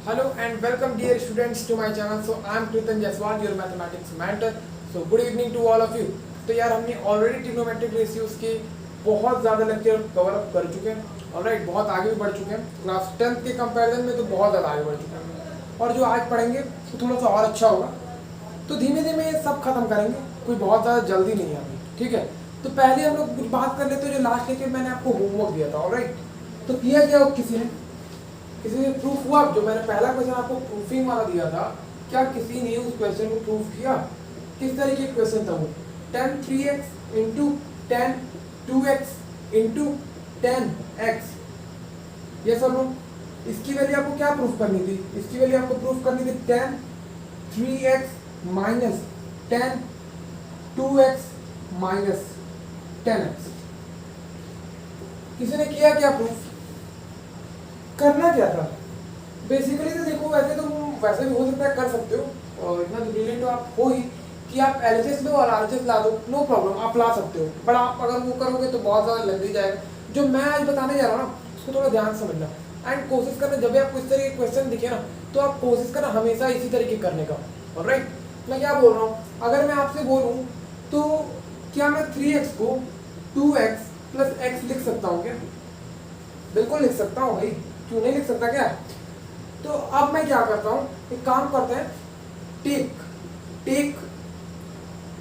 Hello and welcome dear students to my channel. So I am Pritan Jaiswal, your mathematics mentor. So good evening to all of you. तो यार हमने already trigonometric ratios के बहुत ज़्यादा lecture cover up कर चुके हैं। Alright, बहुत आगे भी बढ़ चुके हैं। क्लास 10th के कंपैरिजन में तो बहुत ज़्यादा आगे बढ़ चुके हैं और जो आज पढ़ेंगे वो थोड़ा सा और अच्छा होगा। तो धीमे धीमे ये सब खत्म करेंगे, कोई बहुत ज़्यादा जल्दी नहीं है अभी, ठीक है। तो पहले हम लोग कुछ बात कर लेते हैं जो लास्ट लेक्चर मैंने आपको होमवर्क दिया था। ऑलराइट, तो किया क्या किसी ने प्रूफ हुआ? जो मैंने पहला क्वेश्चन आपको प्रूफिंग वाला दिया था, क्या किसी ने उस क्वेश्चन को प्रूफ किया? किस तरीके का क्वेश्चन था वो? tan 3x into tan 2x into tan x, ये सर नो। इसकी वैल्यू आपको क्या प्रूफ करनी थी? इसकी वैल्यू आपको प्रूफ करनी थी tan 3x minus tan 2x minus tan x। किसी ने किया क्या प्रूफ? करना क्या था बेसिकली? तो देखो, वैसे भी हो सकता है, कर सकते हो और इतना ब्रिलियंट तो आप हो ही कि आप एलएचएस लो और आरएचएस ला दो, नो प्रॉब्लम, आप ला सकते हो। बट आप अगर वो करोगे तो बहुत ज़्यादा लग जाएगा। जो मैं आज बताने जा रहा हूँ ना, उसको थोड़ा ध्यान से समझना एंड कोशिश करना। जब भी आपको इस तरह के क्वेश्चन दिखे ना, तो आप कोशिश करना हमेशा इसी तरीके करने का। ऑलराइट, मैं क्या बोल रहा हूँ, अगर मैं आपसे बोलूँ तो क्या मैं 3x को 2x प्लस x लिख सकता हूँ क्या? बिल्कुल लिख सकता हूँ भाई, क्यों नहीं लिख सकता क्या? तो अब मैं क्या करता हूँ, एक काम करते हैं, टेक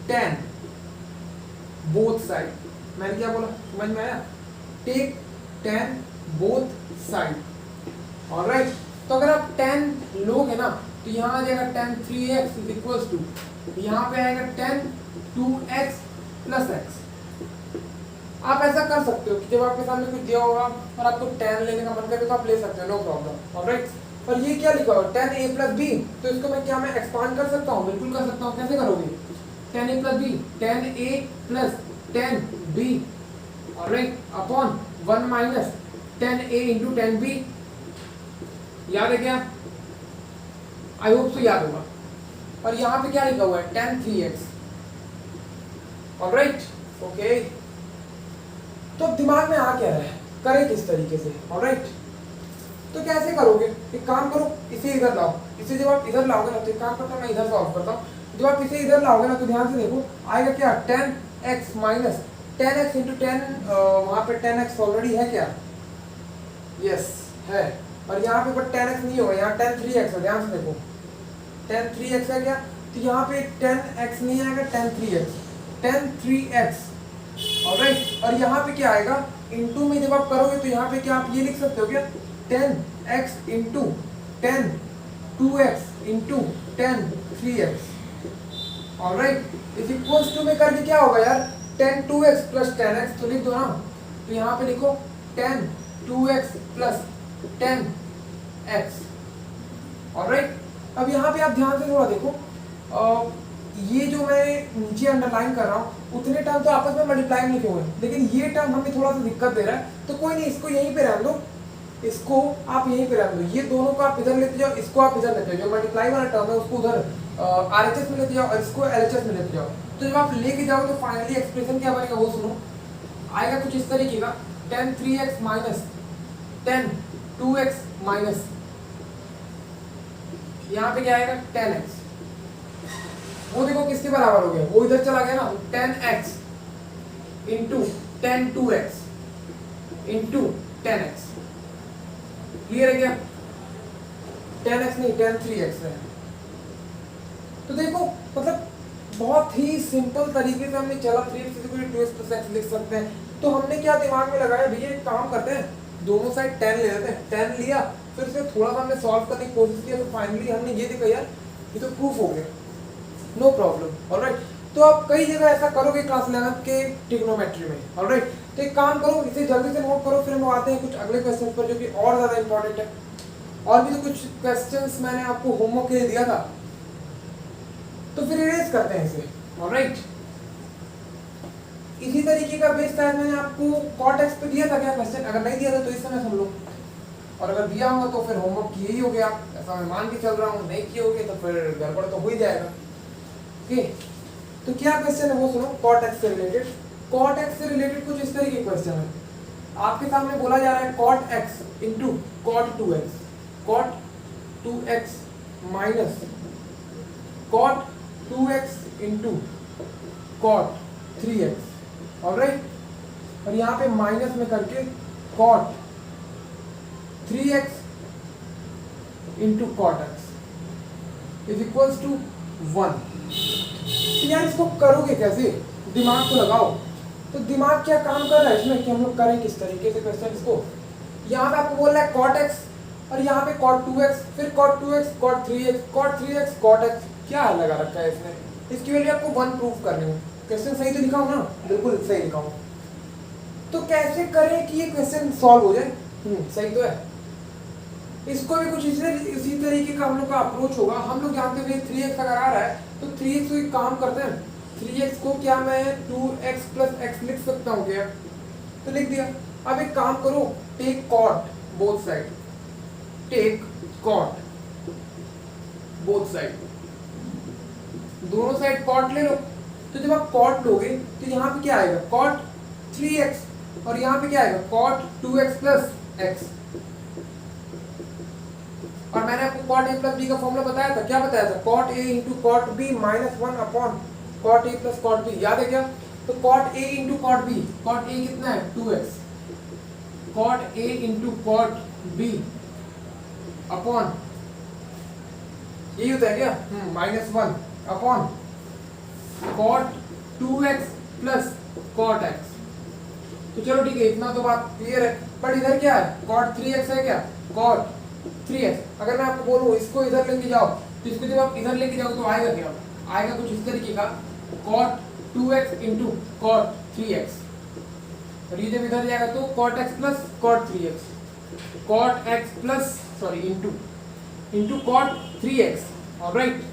tan बोथ साइड। मैंने क्या बोला, समझ में आया? Take tan both side. Alright, तो अगर आप tan लोगे ना, तो यहाँ आ जाएगा tan 3x is equals to, यहाँ पे आएगा tan 2x प्लस x। आप ऐसा कर सकते हो कि जब आपके सामने कुछ दिया होगा और आपको tan लेने का मन करे तो आप ले सकते हो, नो प्रॉब्लम। ऑलराइट, और ये क्या लिखा हुआ tan a प्लस b, तो इसको मैं एक्सपांड कर सकता हूँ? बिल्कुल कर सकता हूँ। कैसे करोगे? tan a plus b, tan a plus tan b, alright, upon 1 minus tan a into tan b। याद है क्या? आई होप सो याद होगा। और यहाँ पे क्या लिखा हुआ है? tan 3x। Alright, okay. तो दिमाग में आ क्या रहा है, करें किस तरीके से? ऑलराइट, तो कैसे करोगे? एक काम करो, इसे इधर लाओ। इसे जब आप इधर लाओगे ना, तो एक काम करता हूँ, मैं इधर सॉल्व करता हूँ। जब आप इसे इधर लाओगे ना, तो ध्यान से देखो, आएगा क्या? tan x minus tan x into tan, वहाँ पे tan x ऑलरेडी है क्या? यस है। और यहाँ पे बट tan x नहीं होगा, यहाँ tan 3x है। ध्यान से देखो, tan 3x है क्या? तो यहाँ पे tan x नहीं आएगा, tan 3x। ऑलराइट, और यहाँ पे क्या आएगा? इनटू में जब आप करोगे तो यहाँ पे क्या आप ये लिख सकते हो क्या? tan x into tan 2x into tan 3x। Alright, is equals to में करके क्या होगा यार? tan 2x plus tan x, तो लिख दो ना। तो यहाँ पे लिखो tan 2x plus tan x। Alright, अब यहाँ पे आप ध्यान से थोड़ा देखो, ये जो मैं नीचे अंडरलाइन कर रहा हूँ, उतने टर्म तो आपस में मल्टीप्लाई लिखे हुए हैं, लेकिन ये टर्म हमें थोड़ा सा दिक्कत दे रहा है। तो कोई नहीं, इसको यहीं पे रहने दो, इसको आप यहीं पे रहने दो। ये दोनों को आप इधर लेते जाओ, इसको आप इधर लेते जाओ। जो मल्टीप्लाई वाला टर्म है उसको उधर आरएचएस में लेते जाओ और इसको एलएचएस में लेते जाओ। तो जब आप लेके जाओ तो फाइनली एक्सप्रेशन क्या बनेगा वो सुनो। आएगा कुछ इस तरीके का, tan 3x minus tan 2x minus, यहाँ पे क्या आएगा? tan x। वो देखो किसके बराबर हो गया, वो इधर चला गया ना। tan x into tan 2x into tan x। Clear है क्या? tan x नहीं, tan 3x है। तो देखो, मतलब बहुत ही सिंपल तरीके से हमने चला, 3x equal to 2x plus x लिख सकते हैं। तो हमने क्या दिमाग में लगाया, भैया एक काम करते हैं, दोनों साइड tan ले लेते हैं। tan लिया, फिर से थोड़ा सा हमने सॉल्व करने की कोशिश किया, तो फाइनली हमने ये देखा यार, ये तो प्रूफ हो गया, नो प्रॉब्लम। ऑलराइट, तो आप कई जगह ऐसा करोगे क्लास 11 के ट्रिग्नोमेट्री में। ऑलराइट, तो एक काम करो, इसे जल्दी से नोट करो, फिर हम आते हैं कुछ अगले क्वेश्चन पर जो कि और ज़्यादा इंपॉर्टेंट है। और भी तो कुछ क्वेश्चंस मैंने आपको होमवर्क के लिए दिया था, तो फिर इरेज करते हैं इसे। ऑलराइट, इसी तरीके का बेस शायद मैंने आपको कॉट एक्स पे दिया था क्या क्वेश्चन? अगर नहीं दिया था तो इस समय सुन लो, और अगर दिया होगा तो फिर होमवर्क किए ही होगे आप, ऐसा मैं मान के चल रहा हूँ। नहीं किए होगे तो फिर गड़बड़ तो हो ही जाएगा। ओके, तो क्या क्वेश्चन है वो सुनो, कॉट एक्स से रिलेटेड। कॉट एक्स से रिलेटेड कुछ इस तरीके क्वेश्चन है, आपके सामने बोला जा रहा है cot x into cot 2x। cot 2x minus cot 2x into cot 3x, alright, और यहाँ पे माइनस में करके cot 3x into cot x is equals to 1। यार इसको करोगे कैसे, दिमाग को लगाओ। तो दिमाग क्या काम कर रहा है इसमें कि हम लोग करें किस तरीके से क्वेश्चन इसको। यहाँ पे आपको बोल रहा है cot x और यहाँ पे cot 2x, फिर cot 2x cot 3x cot 3x cot x, क्या लगा रखा है इसने। इसकी वैल्यू आपको 1 प्रूफ करनी है। क्वेश्चन सही तो लिखा हूँ ना, बिल्कुल सही लिखा हूँ। तो कैसे करें कि ये क्वेश्चन सॉल्व हो जाए, सही तो है। इसको भी कुछ इसी तरीके का हम लोग का अप्रोच होगा। हम लोग जानते हैं 3x अगर आ रहा है तो 3x को एक काम करते हैं, 3x को क्या मैं 2x प्लस x लिख सकता हूँ क्या, तो लिख दिया। अब एक काम करो, take cot both side, take cot both side, दोनों साइड कॉट ले लो। तो जब आप कॉट लोगे तो यहाँ पे क्या आएगा कॉट 3x और यहाँ पे क्या आएगा कॉट 2x प्लस x। और मैंने आपको कॉट a प्लस b का फॉर्मूला बताया था, क्या बताया था, cot a into cot b minus 1 upon cot a plus cot b, याद है क्या। तो cot a into cot b, cot a कितना है 2x, cot a into cot b upon यही होता है क्या minus 1 upon cot 2x plus cot x। तो चलो ठीक है, इतना तो बात क्लियर है। पर इधर क्या है कॉट 3x है क्या, कॉट 3x। अगर मैं आपको बोलूं इसको इधर लेके जाओ तो इसको जब आप इधर लेके जाओ तो आएगा क्या, आएगा कुछ इस तरीके का cot 2x into cot 3x, और ये जब इधर जाएगा तो cot x plus cot 3x, cot x plus sorry into cot 3x, alright.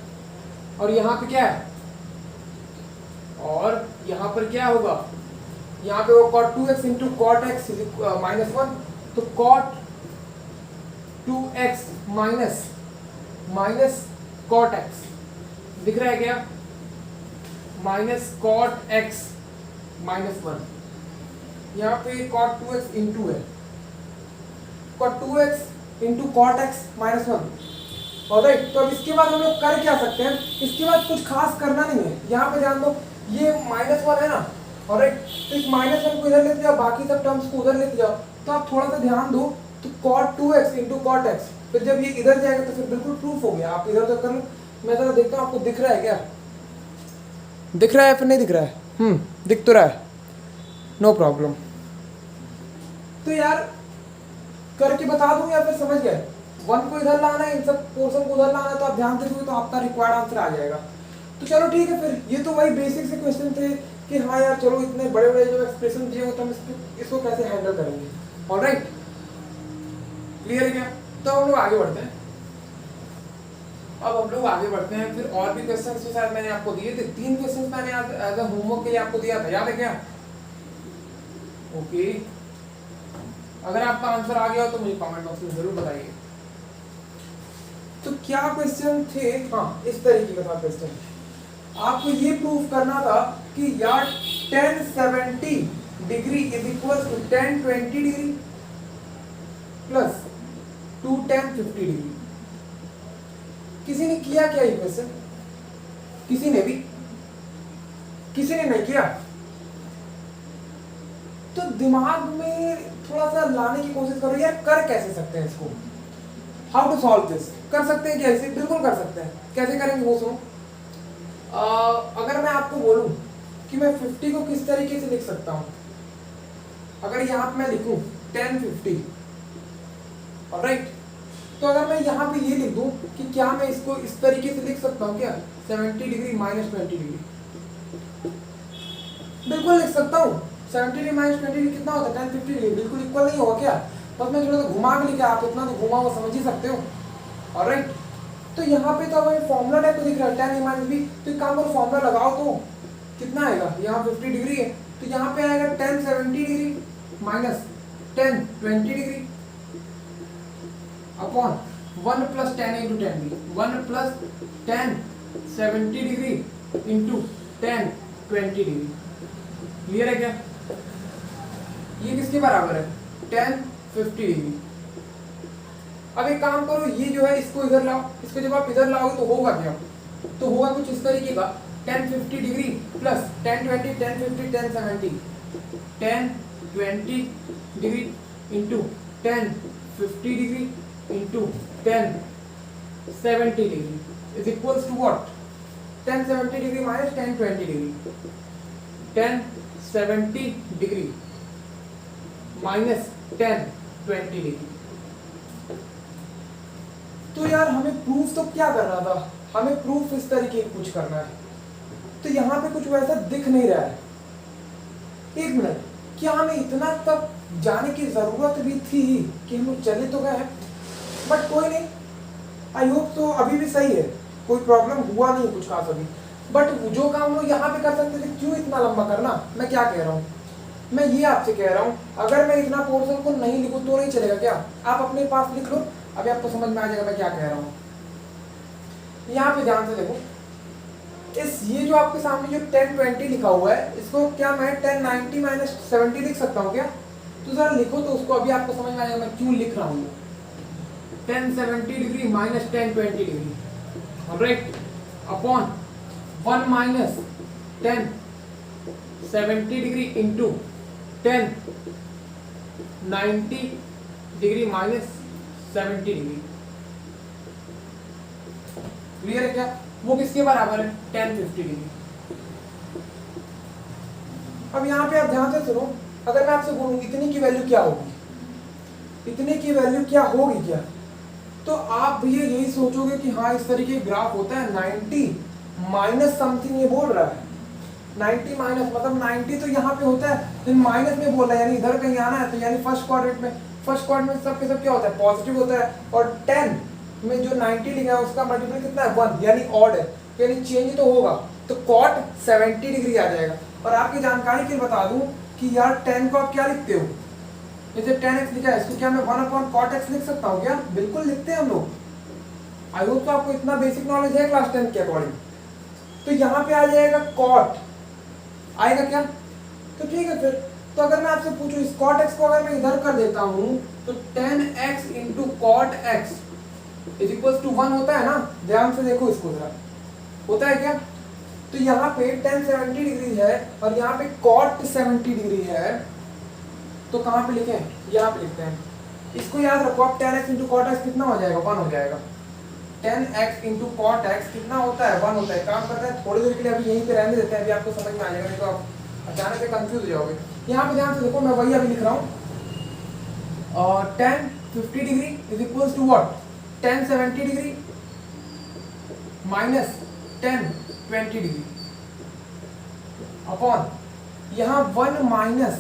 और यहाँ पे क्या है, और यहाँ पर क्या होगा, यहाँ पे वो cot 2x into cot x minus 1, तो cot 2x minus cot x दिख रहा है क्या, माइनस cot x माइनस 1। यहाँ पे cot 2x इंटू है cot 2x into cot x minus 1, alright. तो अब इसके बाद हम लोग कर क्या सकते हैं, इसके बाद कुछ खास करना नहीं है। यहाँ पे ध्यान दो, ये माइनस 1 है ना, ऑलराइट, तो इस माइनस 1 को इधर लेते जाओ, बाकी सब टर्म्स को उधर लेते जाओ। तो आप थोड़ा सा ध्यान दो, तो cot 2x into cot x, फिर जब ये इधर जाएगा तो फिर बिल्कुल प्रूफ हो गया। आप इधर तो कर लो, मैं जरा देखता हूँ आपको दिख रहा है क्या, दिख रहा है फिर नहीं दिख रहा है, दिख तो रहा है, नो प्रॉब्लम। तो यार करके बता दूं या फिर समझ गए, 1 को इधर लाना है, इन सब पोर्शन को उधर लाना है, तो आप ध्यान से तो आपका रिक्वायर्ड आंसर आ जाएगा। तो चलो ठीक है, फिर ये तो वही बेसिक से क्वेश्चन थे कि हाँ यार चलो इतने बड़े बड़े जो एक्सप्रेशन दिए हो तो हम इसको कैसे हैंडल करेंगे, ऑलराइट, क्लियर है क्या। तो हम लोग आगे बढ़ते हैं, अब हम लोग आगे बढ़ते हैं। फिर और भी क्वेश्चंस तो शायद मैंने आपको दिए थे, 3 क्वेश्चंस मैंने आज एज अ होमवर्क के लिए आपको दिया था, याद है क्या। ओके, अगर आपका आंसर आ गया हो तो मुझे कमेंट बॉक्स में जरूर बताइए। तो क्या क्वेश्चन थे, हाँ इस तरीके का था क्वेश्चन। आपको ये प्रूफ करना था कि यार 1070 degree is equal to 1020 degree plus 21050 degree. किसी ने किया क्या ये क्वेश्चन, किसी ने भी, किसी ने नहीं किया। तो दिमाग में थोड़ा सा लाने की कोशिश करो यार, कर कैसे सकते हैं इसको, हाउ टू सॉल्व दिस, कर सकते हैं क्या इसे, बिल्कुल कर सकते हैं। कैसे करेंगे वो सुनो। अगर मैं आपको बोलूं कि मैं 50 को किस तरीके से लिख सकता हूं, अगर यहाँ पे मैं लिखूं 1050, ऑलराइट, तो अगर मैं यहाँ पे ये लिख दूं कि क्या मैं इसको इस तरीके से लिख सकता हूँ क्या, 70 डिग्री माइनस 20 डिग्री, बिल्कुल लिख सकता हूँ। 70 डिग्री माइनस 20 डिग्री कितना होता है 1050 डिग्री, बिल्कुल इक्वल नहीं होगा क्या, बस मैं थोड़ा सा घुमा के लिखा, आप इतना तो घुमा हुआ समझ ही सकते हो, ऑलराइट। तो यहाँ पे तो अब फॉर्मूला टाइप को दिख रहा है 10 a माइनस बी, तो एक काम करो फॉर्मूला लगाओ, तो कितना आएगा, यहाँ 50 डिग्री है तो यहाँ पे आएगा 1070 degree minus 1020 degree upon 1 plus 10 into 10 b, 1 plus 1070 degree into 1020 degree, clear है क्या। ये किसके बराबर है 1050 डिग्री, अब एक काम करो, ये जो है इसको इधर लाओ, इसको जब आप इधर लाओगे तो होगा क्या, तो होगा कुछ इस तरीके का, 1050 degree plus 1020 1050 1070, 1020 degree into 1050 degree into 1070 degree is equals to what, 1070 degree minus 1020 degree, 1070 degree minus 1020 degree. तो यार हमें प्रूफ तो क्या करना था, हमें प्रूफ इस तरीके कुछ करना है, तो यहाँ पे कुछ वैसा दिख नहीं रहा है। एक मिनट, क्या हमें इतना तक जाने की जरूरत भी थी कि हम चले तो गए, बट कोई नहीं, आई होप तो अभी भी सही है, कोई प्रॉब्लम हुआ नहीं कुछ खास अभी। बट जो काम लोग यहाँ पे कर सकते थे क्यों इतना लंबा करना। मैं क्या कह रहा हूँ, मैं ये आपसे कह रहा हूँ, अगर मैं इतना पोर्शन को नहीं लिखूँ तो नहीं चलेगा क्या, आप अपने पास लिख लो, अभी आपको समझ में आ जाएगा मैं क्या कह रहा हूँ। यहाँ पे ध्यान से देखो, इस ये जो आपके सामने जो 1020 लिखा हुआ है, इसको क्या मैं 1090 माइनस 70 लिख सकता हूँ क्या, तो जरा लिखो तो उसको, अभी आपको समझ में आ जाएगा मैं क्यों लिख रहा हूँ। 1070 degree minus 1020 degree, alright, upon 1 minus 1070 degree into 1090 degree minus 70 degree. Clear है क्या, वो किसके बराबर है, 1050 डिग्री। अब यहाँ पे आप ध्यान से सुनो, अगर मैं आपसे बोलूँ इतने की वैल्यू क्या होगी, इतने की वैल्यू क्या होगी क्या, तो आप भैया यही सोचोगे कि हाँ इस तरीके ग्राफ होता है, 90 माइनस समथिंग ये बोल रहा है, 90 माइनस मतलब 90 तो यहाँ पे होता है, लेकिन माइनस में बोल रहा है, यानी इधर कहीं आना है, तो यानी फर्स्ट क्वाड्रेंट में, फर्स्ट क्वाड्रेंट में सब के सब क्या होता है, पॉजिटिव होता है, और 10 में जो 90 लिखा है उसका मल्टीपल कितना है, 1, यानी ऑड है, यानी चेंज तो होगा, तो कॉट 70 डिग्री आ जाएगा। और आपकी जानकारी के लिए बता दूं कि यार 10 को आप क्या लिखते हो, जैसे 10x लिखा है, इसको क्या मैं 1/cot x लिख सकता हूँ क्या, बिल्कुल लिखते हैं हम लोग। आई होप तो आपको इतना बेसिक नॉलेज है क्लास 10 के अकॉर्डिंग। तो यहाँ पे आ जाएगा कॉट, आएगा क्या, तो ठीक है फिर। तो अगर मैं आपसे पूछूं इस कॉट x को अगर मैं इधर कर देता हूं तो 10x into cot x is equal to 1 होता है ना, ध्यान से देखो इसको जरा, होता है क्या। तो यहाँ पे 1070 डिग्री है और यहाँ पे कॉट 70 डिग्री है, तो कहाँ पे लिखें, यहाँ पे लिखते हैं। इसको याद रखो, आप 10x इंटू कॉट x कितना हो जाएगा, 1 हो जाएगा। 10x इंटू कॉट x कितना होता है, 1 होता है। काम करते हैं थोड़ी देर के लिए, अभी यहीं पे रहने देते हैं, अभी आपको समझ में आ जाएगा, नहीं तो आप अचानक से कंफ्यूज हो जाओगे। यहाँ पे ध्यान से देखो, मैं वही अभी लिख रहा हूँ, और 1050 degree is equals to what, 1070 degree minus 1020 degree upon यहाँ 1 माइनस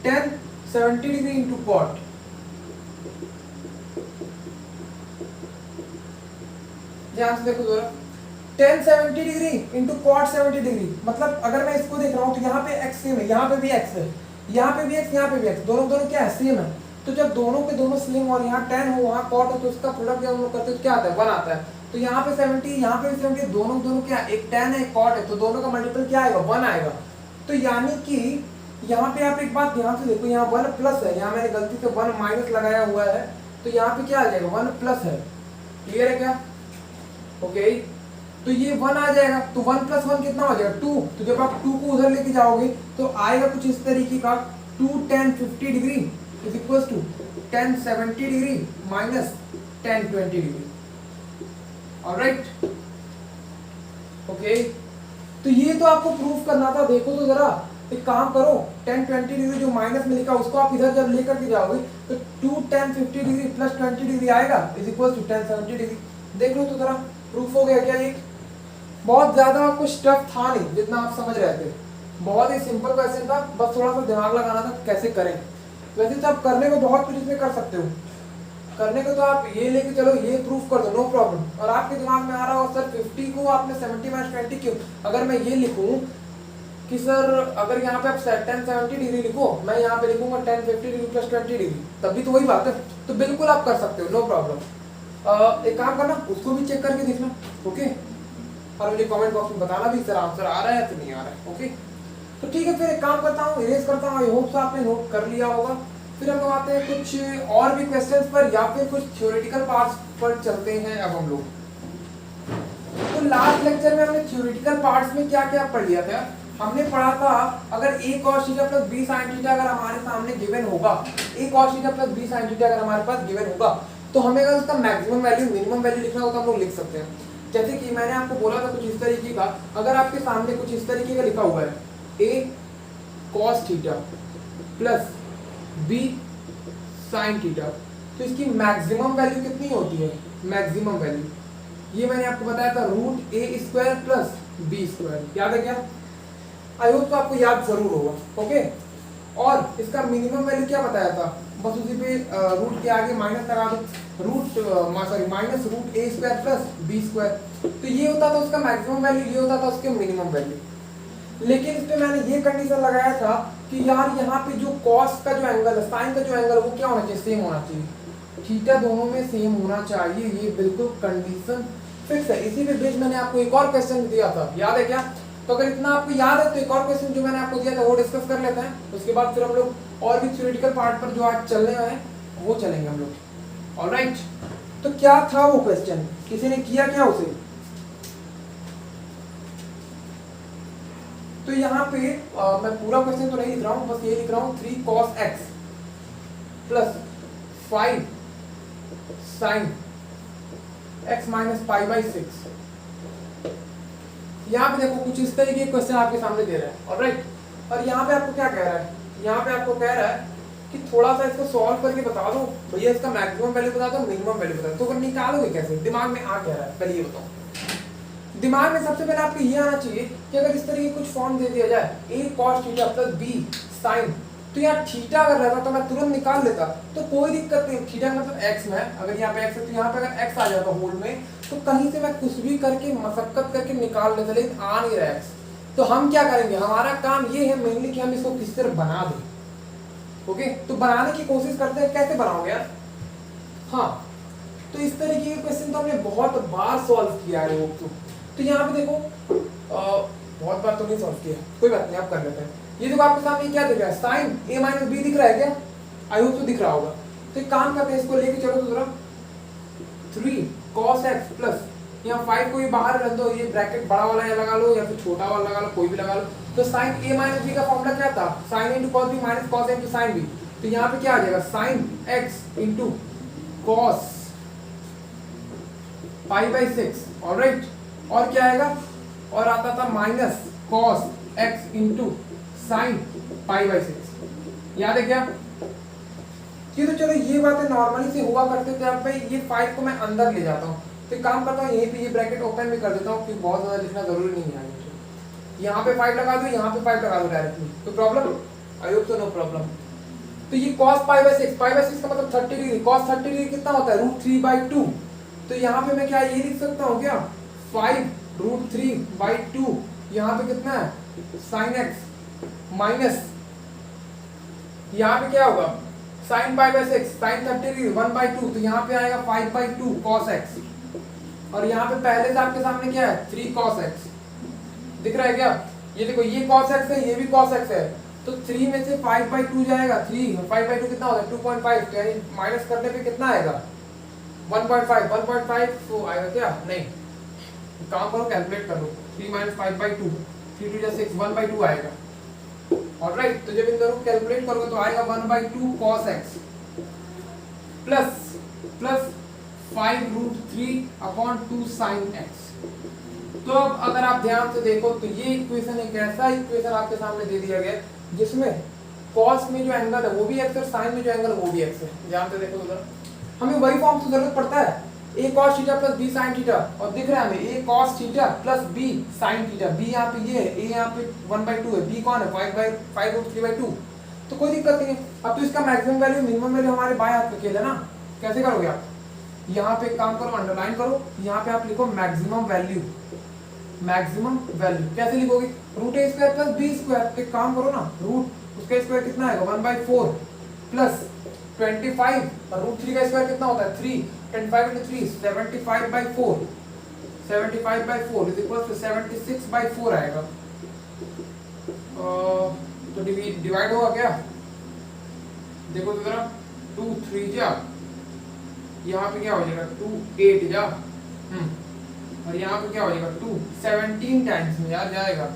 1070 डिग्री इंटू कॉट। ध्यान से देखो जरा, 1070 डिग्री इंटू कॉट 70 डिग्री, मतलब अगर मैं इसको देख रहा हूँ तो यहाँ पे x सेम है, यहाँ पे भी x है, यहाँ पे भी x, यहाँ पे भी x, दोनों दोनों क्या है, सेम है। तो जब दोनों के दोनों सेम और यहाँ 10 हो वहाँ कॉट हो, तो उसका प्रोडक्ट जब हम लोग करते हैं तो क्या आता है, 1 आता है। तो यहाँ पे 70, यहाँ पे भी 70, दोनों दोनों क्या, एक 10 है एक कॉट है, तो दोनों का मल्टीपल क्या आएगा, 1 आएगा। तो यानी कि यहाँ पे आप एक बात ध्यान से देखो, यहाँ 1 प्लस है, यहाँ मैंने गलती से 1 माइनस लगाया हुआ है, तो यहाँ पे क्या आ जाएगा, 1 प्लस है। क्लियर है क्या, ओके। तो ये 1 आ जाएगा, तो 1 प्लस 1 कितना हो जाएगा, 2। तो जब आप 2 को उधर लेके जाओगे तो आएगा कुछ इस तरीके का, 2 1050 degree is equal to 1070 degree minus 1020 degree. Alright, okay. तो ये तो आपको प्रूफ करना था। देखो तो जरा, एक काम करो, 1020 डिग्री जो माइनस में लिखा उसको आप इधर जब लेकर के जाओगे तो 2 1050 डिग्री प्लस 20 डिग्री आएगा इज इक्वल टू 1070 डिग्री। देख लो तो जरा, प्रूफ हो गया क्या ये। बहुत ज्यादा कुछ टफ था नहीं जितना आप समझ रहे थे, बहुत ही सिंपल क्वेश्चन था, बस थोड़ा सा दिमाग लगाना था कैसे करें। वैसे तो आप करने को बहुत कुछ इसमें कर सकते हो, करने को तो आप ये लेके चलो, ये प्रूफ कर दो, नो प्रॉब्लम। और आपके दिमाग में आ रहा हो सर 50 को आपने 70 माइनस 20 क्यों, अगर मैं ये लिखूं कि सर अगर यहाँ पे आप 1070 डिग्री लिखो, मैं यहाँ पे लिखूंगा 1050 डिग्री प्लस 20 डिग्री, तब भी तो वही बात है। तो बिल्कुल आप कर सकते हो, नो प्रॉब्लम। एक काम करना, उसको भी चेक करके देखना, ओके। और मुझे कमेंट बॉक्स में बताना भी सर आंसर आ रहा है तो नहीं आ रहा है, ओके। तो ठीक है, फिर एक काम करता हूँ, इरेज करता हूँ। आई होप सो आपने नोट कर लिया होगा। फिर हम लोग आते हैं कुछ और भी क्वेश्चंस पर या फिर कुछ थ्योरेटिकल पार्ट्स पर चलते हैं अब हम लोग। तो लास्ट लेक्चर में हमने थ्योरेटिकल पार्ट्स में क्या क्या पढ़ लिया था। हमने पढ़ा था अगर a cos theta plus b sin theta अगर हमारे सामने गिवन होगा, a cos theta plus b sin theta अगर हमारे पास गिवन होगा तो हमें अगर उसका मैक्सिमम वैल्यू मिनिमम वैल्यू लिखना हो तो हम लोग लिख सकते हैं। जैसे कि मैंने आपको बोला था कुछ इस तरीके का, अगर आपके सामने कुछ इस तरीके का लिखा हुआ है a cos theta plus b sin theta, तो इसकी मैक्सिमम वैल्यू कितनी होती है? मैक्सिमम वैल्यू ये मैंने आपको बताया था root a square plus b square, याद है क्या? आई होप तो आपको याद जरूर होगा। ओके, और इसका मिनिमम वैल्यू क्या बताया था? बस उसी पे रूट के आगे माइनस लगा दो, minus root a square plus b square. तो ये होता था उसका मैक्सिमम वैल्यू, ये होता था उसके मिनिमम वैल्यू। लेकिन इस पे मैंने ये कंडीशन लगाया था कि यार यहाँ पे जो कॉस का जो एंगल है, साइन का जो एंगल है वो क्या होना चाहिए? सेम होना चाहिए, थीटा दोनों में सेम होना चाहिए। ये बिल्कुल कंडीशन फिक्स है। इसी पे बेस मैंने आपको एक और क्वेश्चन दिया था, याद है क्या? तो अगर इतना आपको याद है तो एक और क्वेश्चन जो मैंने आपको दिया था वो डिस्कस कर लेते हैं। उसके बाद फिर हम लोग और भी थ्योरेटिकल पार्ट पर जो आज चलने हैं वो चलेंगे हम लोग। ऑलराइट, तो क्या था वो क्वेश्चन, किसी ने किया क्या उसे? तो यहाँ पे मैं पूरा क्वेश्चन तो नहीं लिख रहा हूँ, बस ये लिख रहा हूँ 3 cos x plus 5 sin x minus pi by 6। यहाँ पे देखो कुछ इस तरीके के क्वेश्चन आपके सामने दे रहा है। ऑलराइट, और यहाँ पे आपको क्या कह रहा है? यहाँ पे आपको कह रहा है कि थोड़ा सा इसको सॉल्व करके बता दो भैया, इसका मैक्सिमम वैल्यू बता दो, मिनिमम वैल्यू बता दो। तो निकालोगे कैसे? दिमाग में आ क्या रहा है पहले ये बताओ। दिमाग में सबसे पहले आपको ये आना चाहिए कि अगर इस तरह की कुछ फॉर्म दे दिया जाए a cos theta plus b sin, तो यहाँ थीटा अगर रहता तो मैं तुरंत निकाल लेता, तो कोई दिक्कत नहीं। थीटा मतलब x में, अगर यहाँ पे x है तो यहाँ पे अगर x आ जाता होल में तो कहीं से मैं कुछ भी करके मशक्कत करके निकाल लेता, लेकिन आ नहीं रहा x। तो हम क्या करेंगे? हमारा काम ये है मेनली कि हम इसको किस तरह बना दें। ओके, तो बनाने की कोशिश करते हैं। कैसे बनाओगे यार? हाँ, तो इस तरीके के क्वेश्चन तो हमने बहुत बार सॉल्व किया है। तो यहाँ पे देखो बहुत बार तो नहीं सॉल्व किया, कोई बात नहीं, आप कर लेते हैं। ये देखो आपके सामने क्या दिख रहा है? साइन ए माइनस बी दिख रहा है क्या? आई होप तो दिख रहा होगा। तो एक काम करते हैं, इसको लेके चलो तो जरा 3 cos x प्लस यहाँ 5 को ये बाहर रख दो, ये ब्रैकेट बड़ा वाला या लगा लो या फिर छोटा वाला लगा लो, कोई भी लगा लो। तो साइन ए माइनस बी का फॉर्मूला क्या था? Sine into cos B minus cos A into sine B. तो यहाँ पे क्या आ जाएगा? Sine x into cos pi by 6। Alright, और क्या आएगा? और आता था minus cos x into sine pi by 6। याद है क्या? ये तो चलो ये बातें नॉर्मली से हुआ करते थे। अब भाई ये 5 को मैं अंदर ले जाता हूँ, तो एक काम करता हूँ यहीं पे ये ब्रैकेट ओपन भी कर देता हूँ क्योंकि बहुत ज़्यादा लिखना जरूरी नहीं है। यहाँ पे 5 लगा दो, यहाँ पे 5 लगा दो डायरेक्टली, तो problem? I hope so no problem. तो ये cos pi by 6, pi by 6 का मतलब 30 डिग्री, cos 30 डिग्री कितना होता है? √3/2। तो यहाँ पे मैं क्या ये लिख सकता हूँ क्या? 5 √3/2। यहाँ पे कितना है? sin x माइनस यहाँ पे क्या होगा? sin pi by 6, sin 30 degree 1/2, तो यहाँ पे आएगा 5/2 cos x। और यहाँ पे पहले से आपके सामने क्या है? 3 cos x दिख रहा है क्या? ये देखो ये cos x है, ये भी cos x है, तो 3 में से 5/2 जाएगा। 3 5/2 कितना होता है? 2.5। तो यानी माइनस करने पे कितना आएगा? 1.5 तो आएगा क्या? नहीं, काम करो कैलकुलेट कर लो। 3 माइनस 5/2, 3 2 6, 1/2 आएगा। ऑलराइट, तो जब इन दोनों को कैलकुलेट करोगे तो आएगा 1/2 cos x plus 5√3/2 sin x। तो अब अगर आप ध्यान से देखो तो ये इक्वेशन एक ऐसा इक्वेशन आपके सामने दे दिया गया जिसमें cos में जो एंगल है वो भी x है, sin में जो एंगल है वो भी x है। ध्यान से देखो तो हमें वही फॉर्म की जरूरत पड़ता है, a cos theta plus b sin theta, और दिख रहा है हमें a cos theta plus b sin theta. b यहाँ पे ये है, a यहाँ पे 1/2 है, b कौन है? 5/3/2। तो कोई दिक्कत नहीं है। अब तो इसका मैक्सिमम वैल्यू मिनिमम वैल्यू हमारे बाएं हाथ में खेल है ना। कैसे करोगे आप? यहाँ पे काम करो, अंडरलाइन करो, यहाँ पे आप लिखो मैक्सिमम वैल्यू। मैक्सिमम वैल्यू कैसे लिखोगे? √a² plus b²। एक काम करो ना, रूट उसका स्क्वायर कितना आएगा? 1/4 प्लस 25, और √3 का स्क्वायर कितना होता है? 3, 25 into 3 75/4, 75/4 इज इक्वल टू 76/4 आएगा। तो डिवाइड होगा क्या? देखो तो जरा, 2 3 जा, यहाँ पे क्या हो जाएगा 2 8 जा, और यहाँ पे क्या हो जाएगा 2 17 टाइम्स में यार जाएगा,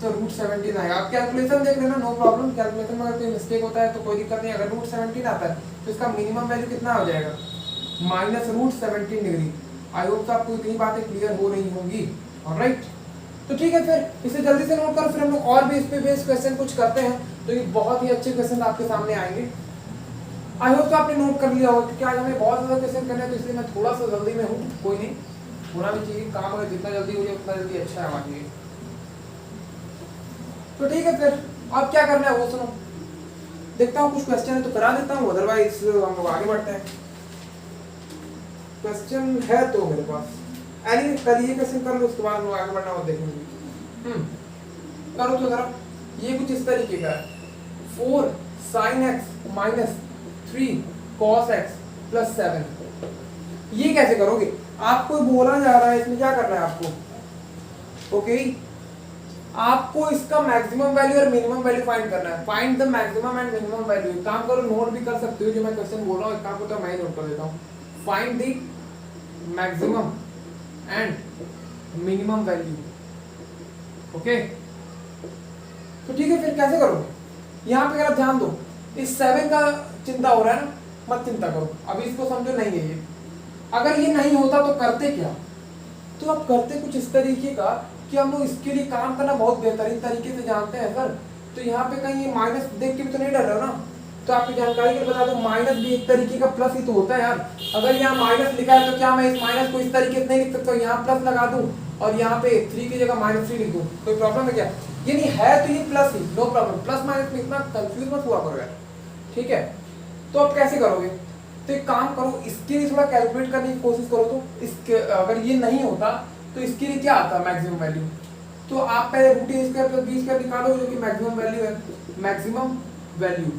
तो रूट 17 आएगा। आप कैलकुलेशन देख लेना, नो प्रॉब्लम, कैलकुलेशन में अगर कोई मिस्टेक होता है तो कोई दिक्कत नहीं। अगर रूट 17 आता है तो इसका मिनिमम वैल्यू कितना हो जाएगा, minus root 17 degree. I hope तो आपको इतनी बातें क्लियर हो रही होंगी, ऑलराइट। तो ठीक है, फिर इसे जल्दी से नोट कर, फिर हम लोग और भी इस पे बेस्ड क्वेश्चन कुछ करते हैं, तो ये बहुत ही अच्छे क्वेश्चन आपके सामने आएंगे। आई होप तो आपने नोट कर लिया होगा, क्योंकि आज हमें बहुत ज्यादा क्वेश्चन करने हैं, तो इसलिए मैं थोड़ा सा जल्दी में हूँ, कोई नहीं, होना भी चाहिए काम, अगर जितना जल्दी हो जाए उतना जल्दी अच्छा है हमारे लिए। तो ठीक है, फिर अब क्या करना है वो सुनो, देखता हूँ कुछ क्वेश्चन है तो करा देता हूँ, अदरवाइज हम लोग आगे बढ़ते हैं। क्वेश्चन है तो मेरे पास, एनी कल ये क्वेश्चन कर लो, उसके बाद हम लोग आगे बढ़ना और देखेंगे। करो तो जरा, ये कुछ इस तरीके का है, 4 sin x minus 3 cos x plus 7, ये कैसे करोगे? आपको बोला जा रहा है इसमें क्या करना है आपको, ओके आपको इसका मैक्सिमम वैल्यू और मिनिमम वैल्यू फाइंड करना है। Find the maximum and minimum value. एक काम करो, नोट भी कर सकते हो, जो मैं क्वेश्चन बोल रहा हूँ एक काम करता हूँ, मैं ही नोट कर देता हूँ। Find the maximum and minimum value, okay. तो ठीक है, फिर कैसे करोगे? यहाँ पे अगर आप ध्यान दो, इस 7 का चिंता हो रहा है ना, मत चिंता करो, अभी इसको समझो नहीं है ये। अगर ये नहीं होता तो करते क्या? तो आप करते कुछ इस तरीके का कि हम लोग इसके लिए काम करना बहुत बेहतरीन तरीके से जानते हैं सर। तो यहाँ पे कहीं ये माइनस देख के भी तो नहीं डर रहे हो ना, तो आपकी जानकारी के लिए बता दो, माइनस भी एक तरीके का प्लस ही तो होता है यार। अगर यहाँ माइनस लिखा है तो क्या मैं इस माइनस को इस तरीके से नहीं लिख सकता, यहाँ प्लस लगा दूं और यहाँ पे 3 की जगह -3 लिख दूं, कोई प्रॉब्लम है क्या? यानी है तो ये प्लस ही, नो प्रॉब्लम। प्लस माइनस में इतना कंफ्यूज मत हुआ करो यार, ठीक है। तो अब कैसे करोगे? तो एक काम करो, इसके लिए थोड़ा कैलकुलेट करने की कोशिश करो। तो इसके अगर ये नहीं होता तो इसके लिए क्या आता मैक्सिमम वैल्यू? तो आप पहले root a square plus b square निकालो, जो कि मैक्सिमम वैल्यू है। मैक्सिमम वैल्यू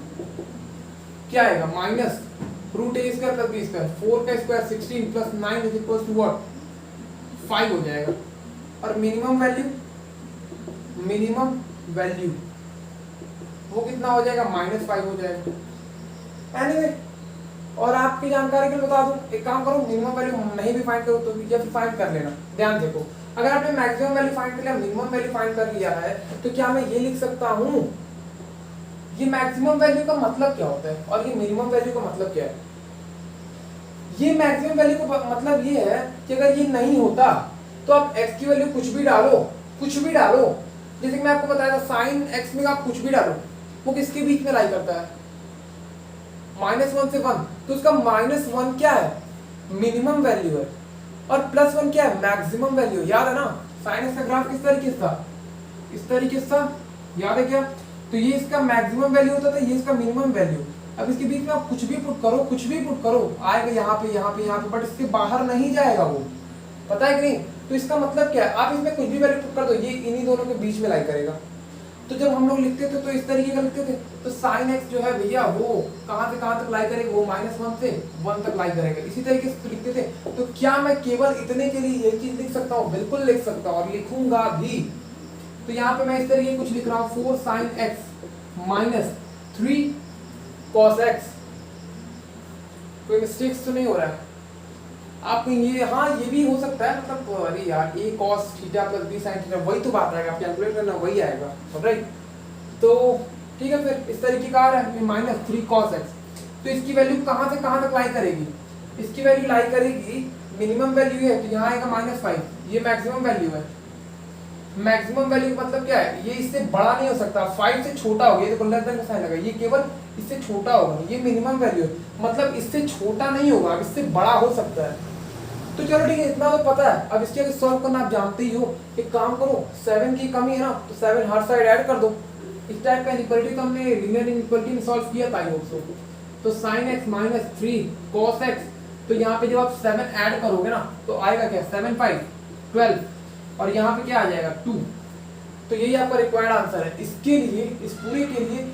क्या आएगा? Minus root a square plus b square, 4 का square 16 plus 9 is equal to what? 5 हो जाएगा। और मिनिमम वैल्यू, मिनिमम वैल्यू वो कितना हो जाएगा? -5 हो जाएगा। एनीवे, और आपकी जानकारी के लिए बता दूं, एक काम करो, मिनिमम वैल्यू नहीं भी फाइंड करो तो भी या फिर फाइंड कर लेना। ध्यान देखो, अगर आपने मैक्सिमम वैल्यू फाइंड कर लिया, मिनिमम वैल्यू फाइंड कर लिया है, तो क्या मैं ये लिख सकता हूं, ये मैक्सिमम वैल्यू का मतलब क्या होता है और ये मिनिमम वैल्यू का मतलब क्या है? ये मैक्सिमम वैल्यू का मतलब ये है कि अगर ये नहीं होता तो आप x की वैल्यू कुछ भी डालो, कुछ भी डालो। जैसे कि मैं आपको बताया था, साइन x में आप कुछ भी डालो, वो किसके बीच में लाई करता है? -1 से 1, तो उसका -1 क्या है? मिनिमम वैल्यू है, और +1 क्या है? Maximum value. याद है ना, साइन x का ग्राफ किस तरीके से था? इस तरीके से था, याद है क्या? तो ये इसका मैक्सिमम वैल्यू होता था, ये इसका मिनिमम वैल्यू। अब इसके बीच में आप कुछ भी पुट करो, कुछ भी पुट करो, आएगा यहाँ पे यहाँ पे यहाँ पे, बट इसके बाहर नहीं जाएगा वो, पता है कि नहीं? तो इसका मतलब क्या है? आप इसमें कुछ भी वैल्यू पुट कर दो, ये इन्हीं दोनों के बीच में लाई करेगा। तो जब हम लोग लिखते थे तो इस तरीके का लिखते थे, तो साइन x जो है भैया वो कहां से कहां तक लाई करेगा? वो -1 से 1 तक लाई करेगा। इसी तरीके से लिखते थे। तो क्या मैं केवल इतने के लिए ये चीज लिख सकता हूँ? बिल्कुल लिख सकता हूँ, और लिखूंगा भी। तो यहाँ पे मैं इस तरीके कुछ लिख रहा हूँ, 4 sin x minus 3 cos x। कोई मिस्टेक्स तो नहीं हो रहा है? आप ये, हाँ ये भी हो सकता है, मतलब अरे यार a cos theta plus b sin theta, वही तो बात आएगा, आप कैलकुलेट करना वही आएगा, राइट। तो ठीक है, फिर इस तरीके का आ रहा है -3 cos x। तो इसकी वैल्यू कहाँ से कहाँ तक लाई करेगी? इसकी वैल्यू लाई करेगी, मिनिमम वैल्यू है तो यहाँ आएगा -5, ये मैक्सिमम वैल्यू है। मैक्सिमम वैल्यू का मतलब क्या है? ये इससे बड़ा नहीं हो सकता, 5 से छोटा होगा, ये देखो लेस देन का साइन लगा, ये केवल इससे छोटा होगा, ये मिनिमम वैल्यू है, मतलब इससे छोटा नहीं होगा, इससे बड़ा हो सकता है। तो चलो ठीक है, इतना तो पता है। अब इसके सॉल्व करना आप जानते ही हो। एक काम करो, 7 की कमी है ना, तो 7 हर साइड ऐड कर दो। इस टाइप का इनइक्वालिटी तो हमने लीनियर इनइक्वालिटी में सॉल्व किया था, तो sin x minus 3 cos x, तो यहाँ पे जब आप 7 ऐड करोगे ना तो आएगा क्या? 7 5 12, और यहाँ पे क्या आ जाएगा? 2। तो यही आपका रिक्वायर्ड आंसर है। इसके लिए, इस पूरे के लिए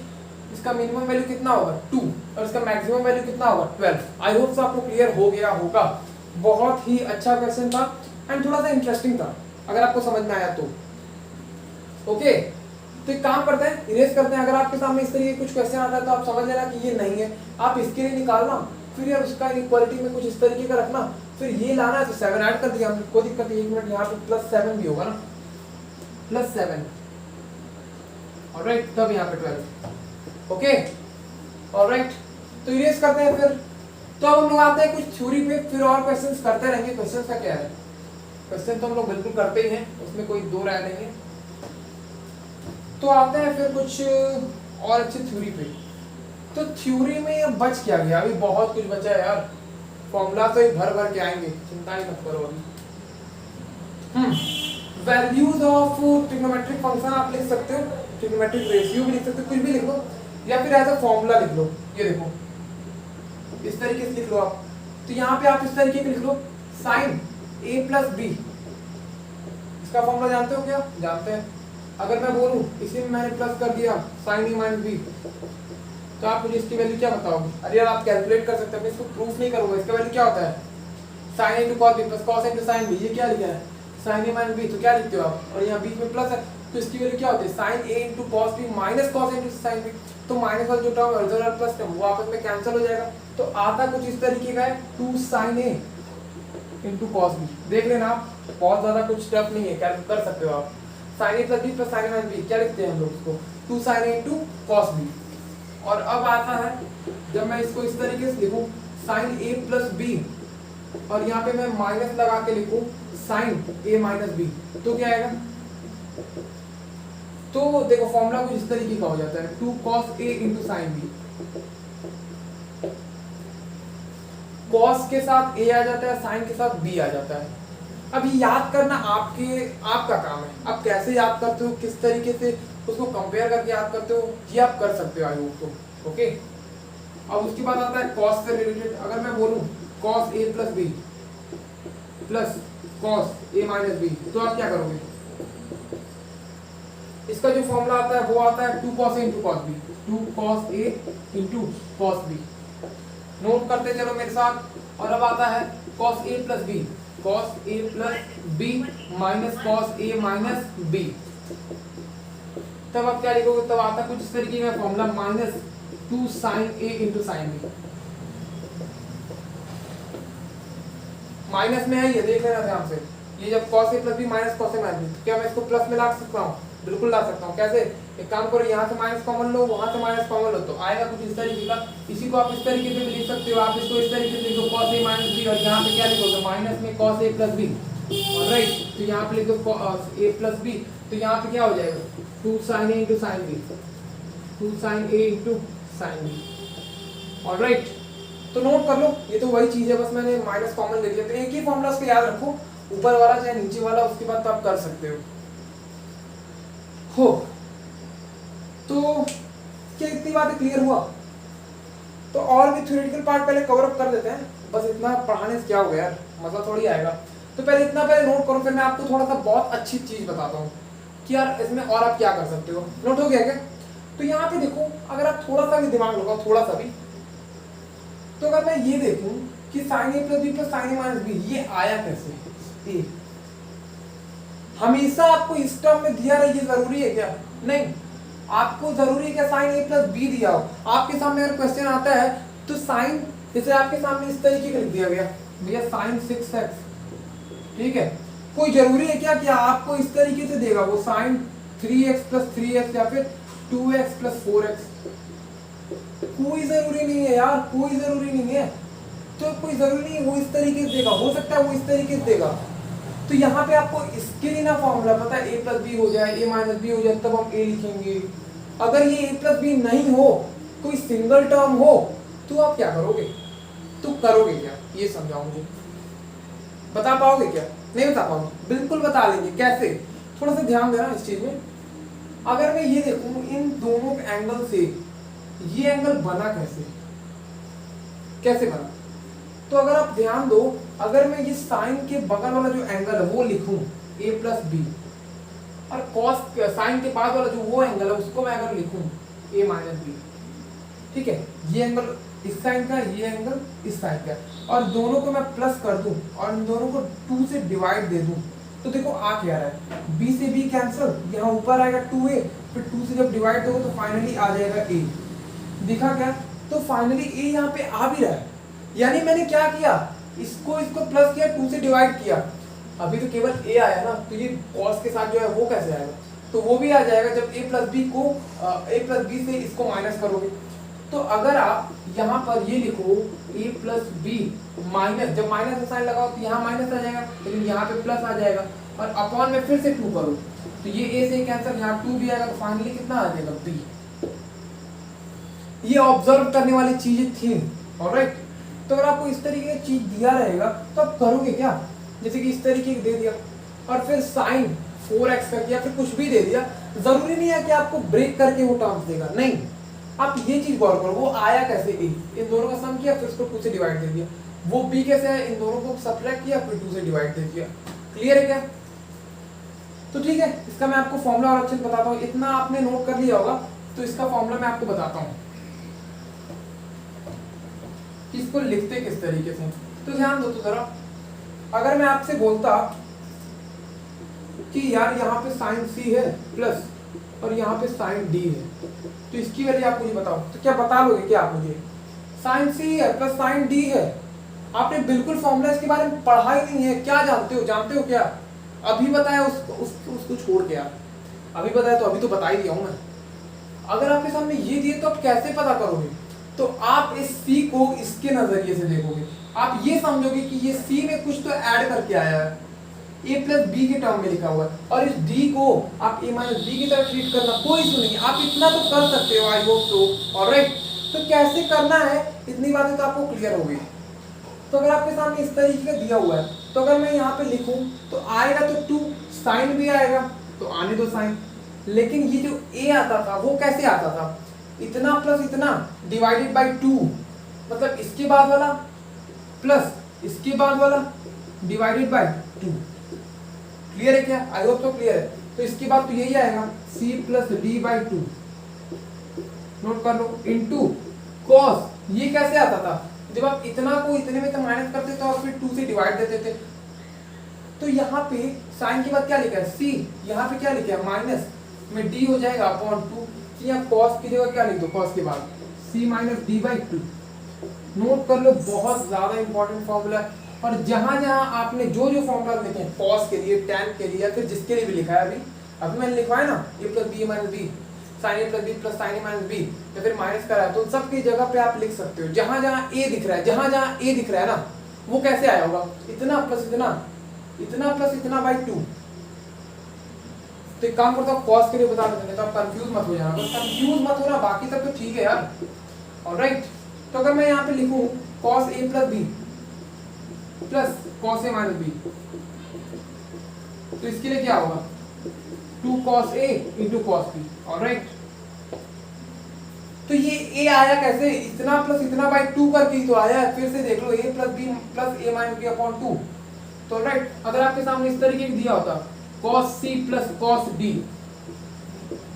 इसका मिनिमम वैल्यू कितना होगा? 2, और इसका मैक्सिमम वैल्यू कितना होगा? 12। आई होप आपको क्लियर हो गया होगा। बहुत ही अच्छा क्वेश्चन था एंड थोड़ा सा इंटरेस्टिंग था, अगर आपको समझ में आया तो। ओके, तो एक काम करते हैं, इरेज करते हैं। अगर आपके सामने इस तरीके कुछ क्वेश्चन आता है तो आप समझ लेना कि ये नहीं है, आप इसके लिए निकालना, फिर यार उसका इक्वालिटी में कुछ इस तरीके का रखना, फिर ये लाना है तो 7 ऐड कर दिया हमने, कोई दिक्कत नहीं। 1 मिनट, यहाँ पे +7 भी होगा ना, +7, ऑलराइट, तब यहाँ पे 12, ओके, ऑलराइट। तो इरेज करते हैं फिर। तो अब हम लोग आते हैं कुछ थ्योरी पे, फिर और क्वेश्चंस करते रहेंगे। क्वेश्चंस का क्या है, क्वेश्चन तो हम लोग बिल्कुल करते ही हैं, उसमें कोई दो राय नहीं है। तो आते हैं फिर कुछ और अच्छी थ्योरी पे। तो थ्योरी में अब बच क्या गया, अभी बहुत कुछ बचा है यार, फॉर्मूला तो ही भर भर के आएंगे, चिंता ही मत करो अभी। वैल्यूज ऑफ ट्रिग्नोमेट्रिक फंक्शन आप लिख सकते हो, ट्रिग्नोमेट्रिक रेशियो भी लिख सकते हो, कुछ भी लिख लो, या फिर एज अ फॉर्मूला लिख लो। ये देखो इस तरीके से लिख लो आप। तो यहाँ पे आप इस तरीके से लिख लो, साइन a प्लस बी, इसका फॉर्मूला जानते हो क्या, जानते हैं। अगर मैं बोलूं इसी में मैंने प्लस कर दिया साइन ए माइनस बी, तो आप मुझे इसकी वैल्यू क्या बताओगे। अरे यार आप कैलकुलेट कर सकते हैं, मैं इसको प्रूफ नहीं करूंगा। इसका वैल्यू क्या होता है, साइन ए into cos B plus cos into sine B. ये क्या लिखा है, साइन ए माइनस बी, तो क्या लिखते हो आप, और यहाँ बीच में प्लस है, तो इसकी वैल्यू क्या होती है, साइन ए into cos B minus cos into sine B. तो माइनस वाला जो टर्म है और प्लस टर्म वो आपस में कैंसिल हो जाएगा। तो आता कुछ इस तरीके का है, 2 साइन ए इंटू कॉस बी। देख लेना आप, बहुत ज्यादा कुछ टफ नहीं है, कैलकुलेट कर सकते हो आप। साइन ए plus B plus sine minus B, क्या लिखते हैं हम लोग इसको, 2 साइन ए इंटू कॉस बी। और अब आता है, जब मैं इसको इस तरीके से लिखूं, साइन ए प्लस बी, और यहाँ पे मैं माइनस लगा के लिखूं साइन ए माइनस बी, तो क्या आएगा। तो देखो फॉर्मूला कुछ इस तरीके का हो जाता है, 2 cos a into sine b. cos के साथ a आ जाता है, साइन के साथ b आ जाता है। अब ये याद करना आपका काम है, आप कैसे याद करते हो, किस तरीके से उसको कंपेयर करके याद करते हो, ये आप कर सकते हो आई होप तो, ओके। अब उसके बाद आता है cos से रिलेटेड। अगर मैं बोलूं cos a plus B plus cos a minus b, तो आप क्या करोगे, इसका जो फॉर्मूला आता है वो आता है 2 cos a into cos b, 2 cos a into cos b. Note करते चलो मेरे साथ। और अब आता है cos a plus b, cos a plus b minus cos a minus b. तब आप क्या लिखोगे, तब आता कुछ इस तरीके का formula, minus 2 sine a into sine b. Minus में है ये, देख लेना ध्यान से। ये जब cos a plus b minus cos a minus B, क्या मैं इसको प्लस में ला सकता हूँ, बिल्कुल ला सकता हूँ। कैसे, एक काम करो, यहाँ से माइनस कॉमन लो, वहां से माइनस कॉमन लो, तो आएगा कुछ इस तरीके का। इसी को आप इस तरीके से भी लिख सकते हो, आप इसको इस तरीके से लिखो cos a माइनस बी, और यहाँ पे क्या लिखोगे, माइनस में cos a plus b, alright. तो यहाँ पे लिख दो a प्लस बी, तो यहाँ पे क्या हो जाएगा, 2 sine a into sine b, 2 sine a into sine b, alright. तो नोट कर लो, ये तो वही चीज है, बस मैंने माइनस कॉमन ले लिया। तो एक ही फॉर्मूला उसको याद रखो, ऊपर वाला चाहे नीचे वाला, उसके बाद तो आप कर सकते हो। तो क्या इतनी बातें क्लियर हुआ। तो और भी थ्योरेटिकल पार्ट पहले कवर अप कर देते हैं, बस इतना पढ़ाने से क्या हो गया यार, मजा थोड़ी आएगा। तो पहले इतना पहले नोट करो, फिर मैं आपको थोड़ा सा बहुत अच्छी चीज बताता हूँ कि यार इसमें और आप क्या कर सकते हो। नोट हो गया क्या। तो यहाँ पे देखो, अगर आप थोड़ा सा भी दिमाग लगाओ, थोड़ा सा भी, तो अगर मैं ये देखूं कि साइन ए प्लस बी प्लस साइन ए माइनस बी, ये आया कैसे। ए हमेशा आपको इस टर्म में दिया रहे, ये जरूरी है क्या, नहीं। आपको जरूरी है क्या साइन ए प्लस बी दिया हो। आपके सामने अगर क्वेश्चन आता है तो साइन, जैसे आपके सामने इस तरीके का लिख दिया गया भैया साइन 6x, ठीक है। कोई जरूरी है क्या कि आपको इस तरीके से देगा वो साइन 3x प्लस 3x या फिर 2x प्लस 4x। कोई जरूरी नहीं है यार, कोई जरूरी नहीं है। तो कोई जरूरी नहीं है वो इस तरीके से देगा, हो सकता है वो इस तरीके से देगा। तो यहाँ पे आपको इसके लिए ना फॉर्मूला पता है, a प्लस बी हो जाए, a माइनस बी हो जाए, तब हम a लिखेंगे। अगर ये a प्लस बी नहीं हो, कोई सिंगल टर्म हो, तो आप क्या करोगे, तो करोगे क्या, ये समझाओ मुझे। बता पाओगे क्या, नहीं बता पाओगे, बिल्कुल बता लेंगे। कैसे, थोड़ा सा ध्यान देना इस चीज में। अगर मैं ये देखूं इन दोनों एंगल से ये एंगल बना कैसे, कैसे बना। तो अगर आप ध्यान दो, अगर मैं ये साइन के बगल वाला जो एंगल है वो लिखूं a प्लस बी, और कॉस साइन के बाद वाला जो वो एंगल है उसको मैं अगर लिखूं a माइनस बी, ठीक है। ये एंगल इस साइन का, ये एंगल इस साइन का, और दोनों को मैं प्लस कर दूं और इन दोनों को 2 से डिवाइड दे दूं, तो देखो आ क्या रहा है, b से b कैंसिल, यहाँ ऊपर आएगा 2a, फिर 2 से जब डिवाइड दोगे तो फाइनली आ जाएगा ए। दिखा क्या? तो फाइनली ए यहाँ पे आ भी रहा है, यानी मैंने क्या किया, इसको प्लस किया, 2 से डिवाइड किया, अभी तो केवल ए आया ना, तो ये कॉस के साथ जो है वो कैसे आएगा, तो वो भी आ जाएगा जब a प्लस बी से इसको माइनस करोगे। तो अगर आप यहाँ पर ये लिखो a प्लस बी माइनस, जब माइनस का साइन लगाओ तो यहाँ माइनस आ जाएगा, लेकिन यहाँ पे प्लस आ जाएगा, और अपॉन में फिर से 2 करो तो ये a से कैंसिल, यहाँ 2 भी आएगा, तो फाइनली कितना आ जाएगा b। ये ऑब्जर्व करने वाली चीजें थी, ऑलराइट। तो अगर आपको इस तरीके की चीज दिया रहेगा तो आप करोगे क्या, जैसे कि इस तरीके दे दिया और फिर साइन 4x का किया, फिर कुछ भी दे दिया, जरूरी नहीं है कि आपको ब्रेक करके वो टर्म्स देगा, नहीं। आप ये चीज गौर करो, वो आया कैसे a, इन दोनों का सम किया फिर उसको 2 से डिवाइड दे दिया, वो b कैसे है, इन दोनों को सब्ट्रैक्ट किया फिर 2 से डिवाइड दे दिया। क्लियर है क्या? तो ठीक है, इसका मैं आपको फॉर्मूला और अच्छे से बताता हूँ, इतना आपने नोट कर लिया होगा, तो इसका फॉर्मूला मैं आपको बताता हूँ कि इसको लिखते किस तरीके से। तो ध्यान दो तो जरा, अगर मैं आपसे बोलता कि यार यहाँ पे साइन सी है प्लस और यहाँ पे साइन डी है, तो इसकी वैल्यू आप मुझे बताओ, तो क्या बता लोगे क्या आप मुझे? साइन सी है प्लस साइन डी है, आपने बिल्कुल फॉर्मूला इसके बारे में पढ़ा ही नहीं है, क्या जानते हो क्या? अभी बताया उसको छोड़ के यार, अभी बताया तो अभी तो बता ही दिया हूं मैं। अगर आपके सामने ये दिए तो आप कैसे पता करोगे? तो आप इस सी को इसके नजरिए से देखोगे, आप ये समझोगे कि ये सी में कुछ तो ऐड करके आया है, a प्लस बी के टर्म में लिखा हुआ है, और इस d को आप a माइनस बी की तरह ट्रीट करना, कोई इशू नहीं, आप इतना तो कर सकते हो, आई होप सो, ऑलराइट। तो कैसे करना है, इतनी बातें तो आपको क्लियर हो गई। तो अगर आपके सामने इस तरीके का दिया हुआ है, तो अगर मैं यहाँ पे लिखूं तो आएगा तो 2, साइन भी आएगा तो आने दो साइन, लेकिन ये जो a आता था वो कैसे आता था, इतना प्लस इतना डिवाइडेड बाई 2, मतलब इसके बाद वाला प्लस इसके बाद वाला डिवाइडेड बाई 2। क्लियर है क्या? आई होप तो क्लियर है। तो इसके बाद तो यही आएगा c plus D by 2, note कर लो, इनटू कॉस, ये कैसे आता था, जब आप इतना को इतने में तो माइनस करते तो और फिर 2 से डिवाइड देते थे। तो यहाँ पे साइन के बाद क्या लिखा है c, यहाँ पे क्या लिखा है माइनस में d हो जाएगा अपॉन 2, यहाँ कॉस की जगह क्या लिख दो, कॉस के बाद c minus D by 2। Note कर लो, बहुत ज्यादा इंपॉर्टेंट फॉर्मूला है। और जहां जहां आपने जो जो फॉर्मूला लिखे हैं, कॉस के लिए, टैन के लिए, या फिर जिसके लिए भी लिखा है, अभी मैंने लिखवाया है ना, a plus b minus b, sine A plus B plus sine A minus b, या फिर माइनस करा है, तो उन सब की जगह पे आप लिख सकते हो। जहां जहां a दिख रहा है, जहां जहां a दिख रहा है ना, वो कैसे आया होगा, इतना प्लस इतना, इतना प्लस इतना बाई 2। तो एक काम करता हूँ, कॉस के लिए बता देते हैं, तो आप कंफ्यूज मत हो जाना, बस कंफ्यूज मत होना, बाकी सब तो ठीक है यार, ऑलराइट। तो अगर मैं यहाँ पे लिखूं cos A plus B plus cos A minus b, तो इसके लिए क्या होगा, 2 cos A into cos B, alright. तो ये a आया कैसे, इतना प्लस इतना बाई 2 करके ही तो आया है, फिर से देख लो, a plus B plus a minus b upon 2। तो राइट, अगर आपके सामने इस तरीके का दिया होता cos c plus cos d,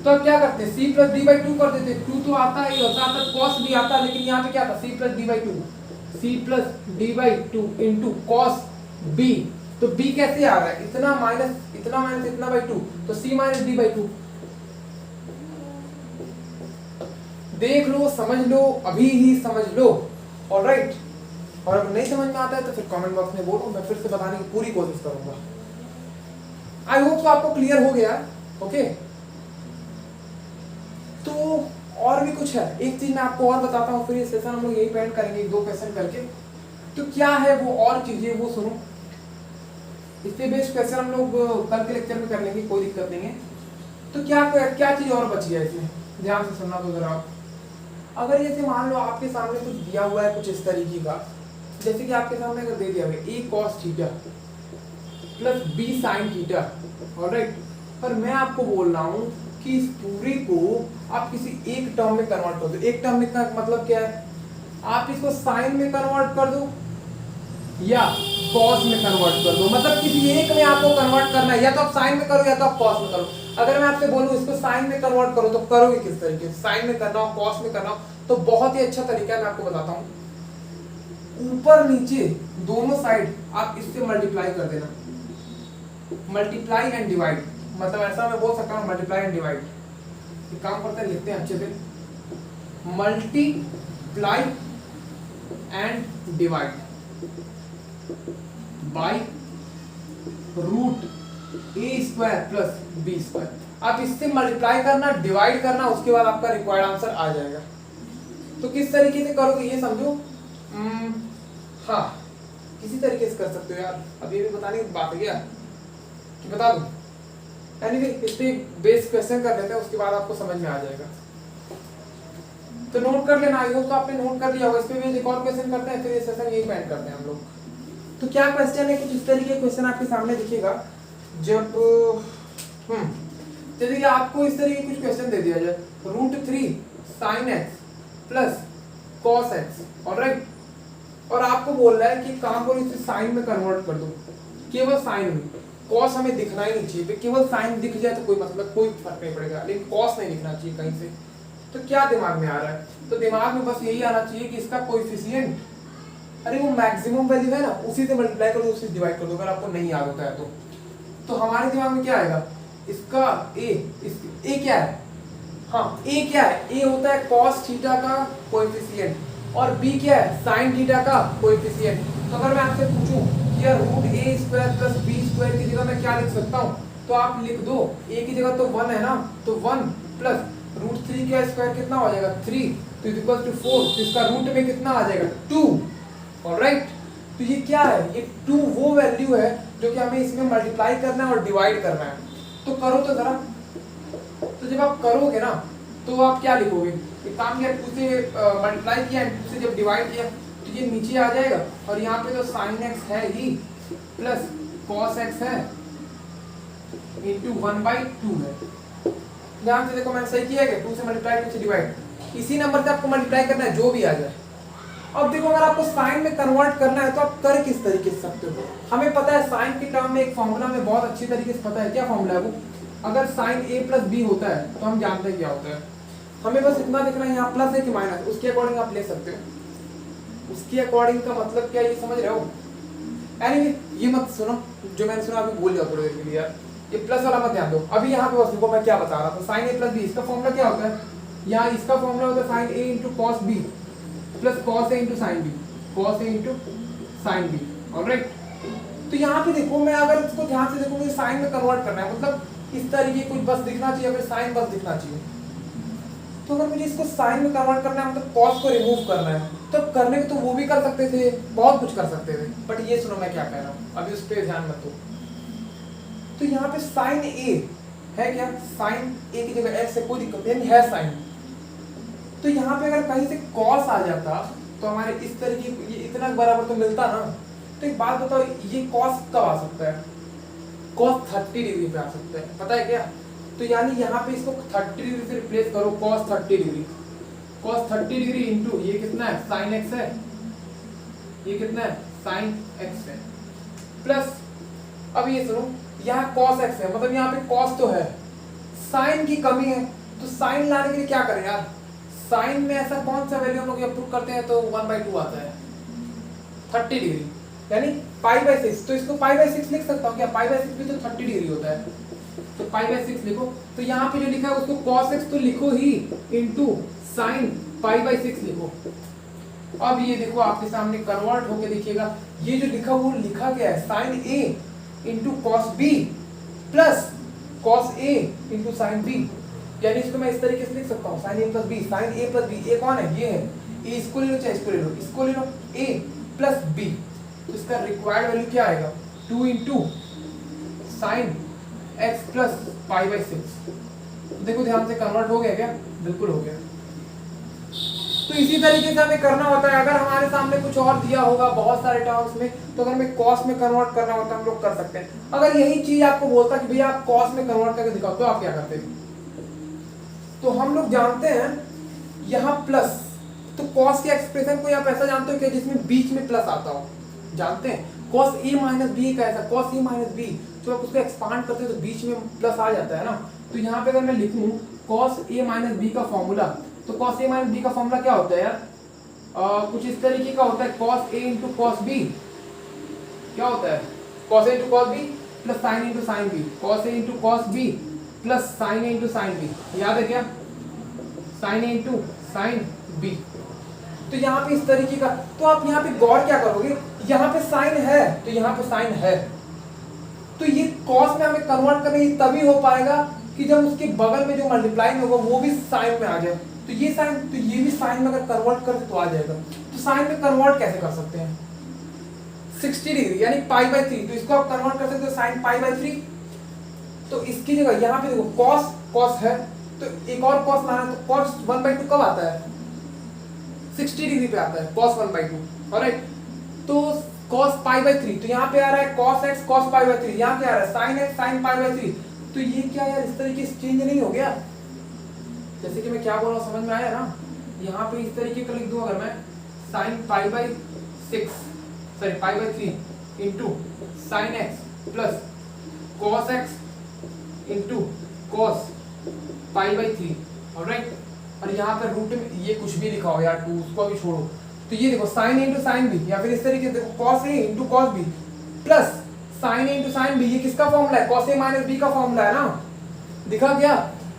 तो अब क्या करते हैं, c प्लस d बाई 2 कर देते, 2 तो आता ही होता, cos b आता, लेकिन यहाँ पे क्या था, c plus d by 2, c plus d by 2 into cos b। तो b कैसे आ रहा है, इतना माइनस इतना बाई 2, तो c माइनस d बाई 2। देख लो, समझ लो, अभी ही समझ लो, ऑलराइट। और अगर नहीं समझ में आता है तो फिर कमेंट बॉक्स में बोलो, मैं फिर से बताने की पूरी कोशिश करूंगा। आई होप तो आपको क्लियर हो गया, ओके। तो और भी कुछ है, एक चीज मैं आपको और बताता हूँ, फिर ये सेशन हम लोग यही पेंड करेंगे 1-2 क्वेश्चन करके। तो क्या है वो और चीजें, वो सुनो, इस पे बेस्ड क्वेश्चन हम लोग कल के लेक्चर में कर लेंगे, कोई दिक्कत नहीं है। तो क्या चीज और बची है इसमें, ध्यान से सुनना तो जरा। अगर जैसे मान लो आपके सामने कुछ दिया हुआ है, कुछ इस तरीके का, जैसे कि आपके सामने अगर दे दिया हुआ a cos theta plus b sin theta, alright. पर मैं आपको बोल रहा हूँ कि इस पूरे को आप किसी एक टर्म में कन्वर्ट कर दो। एक टर्म में का मतलब क्या है, आप इसको साइन में कन्वर्ट कर दो या कॉस में कन्वर्ट कर दो, मतलब किसी एक में आपको कन्वर्ट करना है, या तो आप साइन में करो या तो आप कॉस में करो। अगर मैं आपसे बोलूं इसको साइन में कन्वर्ट करो, तो करोगे किस तरीके से, साइन में करना हो, कॉस में करना हो, तो बहुत ही अच्छा तरीका है, मैं आपको बताता हूं। ऊपर नीचे दोनों साइड आप इससे मल्टीप्लाई कर देना, मल्टीप्लाई एंड डिवाइड, मतलब ऐसा मैं बोल सकता हूं, मल्टीप्लाई एंड डिवाइड। एक काम करते हैं, लिखते हैं अच्छे से, multiply and divide by root a square plus b square. आप इससे मल्टीप्लाई करना, डिवाइड करना, उसके बाद आपका रिक्वायर्ड आंसर आ जाएगा। तो किस तरीके से करोगे ये समझो। हाँ, किसी तरीके से कर सकते हो यार, अब ये भी बताने की बात है क्या कि बता दूं। एनीवे, इस पे बेस क्वेश्चन कर लेते हैं, उसके बाद आपको समझ में आ जाएगा। तो नोट कर लेना, आई होप तो आपने नोट कर लिया होगा। इस पे भी एक और क्वेश्चन करते हैं, फिर ये सेशन यही पेंड करते हैं हम लोग। तो क्या क्वेश्चन है, कुछ इस तरीके का क्वेश्चन आपके सामने दिखेगा। जब चलिए आपको इस तरीके कुछ क्वेश्चन दे दिया जाए, √3 sin x plus cos x, alright, और आपको बोल रहा है कि काम को इसे साइन में कन्वर्ट कर दो, केवल साइन में। कॉस हमें दिखना ही नहीं चाहिए, केवल साइन दिख जाए तो कोई मतलब कोई फर्क नहीं पड़ेगा, लेकिन कॉस नहीं दिखना चाहिए कहीं से। तो क्या दिमाग में आ रहा है, तो दिमाग में बस यही आना चाहिए कि इसका कोएफिशिएंट, अरे वो मैक्सिमम वैल्यू है ना, उसी से मल्टीप्लाई कर दो, उसी से डिवाइड कर दो, अगर आपको नहीं याद होता है तो हमारे दिमाग में क्या आएगा, इसका ए क्या है, हाँ ए क्या है, ए होता है cos थीटा का कोएफिशिएंट और बी क्या है, sin थीटा का कोएफिशिएंट। तो अगर मैं आपसे पूछूं कि यार √a² प्लस b² की जगह मैं क्या लिख सकता हूं, तो आप लिख दो, a की जगह तो 1 है ना, तो 1 प्लस √3 का स्क्वायर कितना हो जाएगा 3, तो इक्वल टू 4, तो इसका रूट में कितना आ जाएगा 2, ऑलराइट। तो ये क्या है, ये 2 वो वैल्यू है जो कि हमें इसमें मल्टीप्लाई करना है और डिवाइड करना है। तो करो तो जरा, तो जब आप करोगे ना तो आप क्या लिखोगे, एक काम किया 2 से मल्टीप्लाई किया, 2 से जब डिवाइड किया तो ये नीचे आ जाएगा, और यहाँ पे तो sin x है ही प्लस cos x है इंटू 1/2 है। ध्यान से देखो, मैंने सही किया है, 2 से मल्टीप्लाई 2 से डिवाइड, इसी नंबर से आपको मल्टीप्लाई करना है जो भी आ जाए। अब देखो, अगर आपको साइन में कन्वर्ट करना है तो आप कर किस तरीके से सकते हो। हमें पता है साइन के टर्म में एक फॉर्मूला में बहुत अच्छी तरीके से पता है, क्या फॉर्मूला है वो, अगर साइन a प्लस बी होता है तो हम जानते हैं क्या होता है। हमें बस इतना देखना है यहाँ प्लस है कि माइनस, उसके अकॉर्डिंग आप ले सकते हो। उसके अकॉर्डिंग का मतलब क्या, ये समझ रहे हो। एनीवे, ये मत सुनो जो मैंने सुना अभी, बोल जाओ थोड़ी देर के लिए यार, ये प्लस वाला मत ध्यान दो। अभी यहाँ पे बस देखो मैं क्या बता रहा था, साइन a प्लस बी, इसका फॉर्मूला क्या होता है, यहाँ इसका फॉर्मूला होता है sine a into cos B plus cos a into sine b, cos a into sine b, alright. तो यहाँ पे देखो, मैं अगर इसको ध्यान से देखो, मुझे साइन में कन्वर्ट करना है, मतलब इस तरीके कुछ बस दिखना चाहिए, फिर साइन बस दिखना चाहिए। तो अगर मुझे इसको साइन में कन्वर्ट करना है, मतलब कॉस को रिमूव करना है, तो करने को तो वो भी कर सकते थे, बहुत कुछ कर सकते थे, बट ये सुनो मैं क्या कह रहा हूँ, अभी उस पर ध्यान मत दो। तो यहाँ पे साइन ए है क्या, साइन ए की जगह एक्स है, कोई दिक्कत नहीं है साइन। तो यहाँ पे अगर कहीं से कॉस आ जाता तो हमारे इस तरीके ये इतना बराबर तो मिलता ना। तो एक बात बताओ, ये कॉस कब आ सकता है, कॉस 30 डिग्री पे आ सकता है, पता है क्या। तो यानी यहाँ पे इसको 30 डिग्री से रिप्लेस करो, cos 30 degree, cos 30 degree into ये कितना है साइन एक्स है, ये कितना है साइन एक्स है, प्लस अब ये सुनो यहाँ कॉस एक्स है, मतलब यहाँ पे कॉस तो है, साइन की कमी है, तो साइन लाने के लिए क्या करें यार, साइन में ऐसा कौन सा वैल्यू हम लोग अप्रूव करते हैं, तो 1/2 आता है 30 डिग्री, यानी π/6। तो इसको π/6 लिख सकता हूँ क्या, π/6 भी तो 30 डिग्री होता है, तो π/6 लिखो। तो यहाँ पे जो लिखा है उसको cos x तो लिखो ही, इंटू साइन π/6 लिखो। अब ये देखो आपके सामने कन्वर्ट होके देखिएगा, ये जो लिखा वो लिखा गया है sine a into cos b plus cos a into sine b, यानी इसको मैं इस तरीके से लिख सकता हूँ sine a plus B, sine a plus B, A कौन है, ये है, ए इसको ले लो चाहे इसको ले लो, इसको ले लो, a प्लस b, तो इसका रिक्वायर्ड वैल्यू क्या आएगा 2 इंटू साइन x प्लस π/6। देखो ध्यान से कन्वर्ट हो गया क्या, बिल्कुल हो गया। तो इसी तरीके से हमें करना होता है, अगर हमारे सामने कुछ और दिया होगा बहुत सारे टर्म्स में, तो अगर हमें कॉस में कन्वर्ट करना होता है हम लोग कर सकते हैं। अगर यही चीज आपको बोलता कि भैया आप कॉस में कन्वर्ट करके दिखाओ, तो आप क्या करते हैं, तो हम लोग जानते हैं यहाँ प्लस, तो कॉस के एक्सप्रेशन को आप ऐसा जानते हो कि जिसमें बीच में प्लस आता हो, जानते हैं cos a माइनस बी का ऐसा cos a माइनस बी, जो आप उसको एक्सपांड करते हो तो बीच में प्लस आ जाता है ना। तो यहाँ पे अगर मैं लिखूं cos a माइनस बी का फॉर्मूला, तो cos a माइनस बी का फॉर्मूला क्या होता है यार, कुछ इस तरीके का होता है cos a into cos b, क्या होता है cos a into cos b plus sin into sin b, cos a into cos b प्लस साइन ए इंटू साइन बी, याद है क्या, साइन ए इंटू साइन बी। तो यहाँ पे इस तरीके का, तो आप यहाँ पे गौर क्या करोगे, यहाँ पे साइन है तो यहाँ पे साइन है, तो ये कॉस में हमें कन्वर्ट करने तभी हो पाएगा कि जब उसके बगल में जो मल्टीप्लाई होगा वो भी साइन में आ जाए। तो ये साइन, तो ये भी साइन में अगर कन्वर्ट कर तो आ जाएगा। तो साइन में कन्वर्ट कैसे कर सकते हैं, 60 डिग्री यानी π/3, तो इसको आप कन्वर्ट कर सकते हो साइन π/3। तो इसकी जगह यहाँ पे देखो कॉस, कॉस है तो एक और कॉस लाना है, तो कॉस 1/2 कब आता है, 60 डिग्री पे आता है cos 1/2। ऑलराइट, तो cos π/3, तो यहाँ पे आ रहा है cos x cos π/3, यहाँ क्या आ रहा है sin x sin π/3। तो ये क्या यार इस तरीके से चेंज नहीं हो गया, जैसे कि मैं क्या बोल रहा हूँ समझ में आया ना। यहाँ पे इस तरीके का लिख दूं अगर मैं sin π/6 sorry π/3 into sin x plus cos x into cos π/3। Alright, और यहाँ पे रूट में ये कुछ भी लिखा हो यार 2, उसको भी छोड़ो। तो ये देखो साइन ए इंटू साइन बी, या फिर इस तरीके से देखो cos A into cos B plus sine A into sine B, ये किसका फॉर्मूला है, कॉस ए माइनस बी का फॉर्मूला है ना, दिखा गया।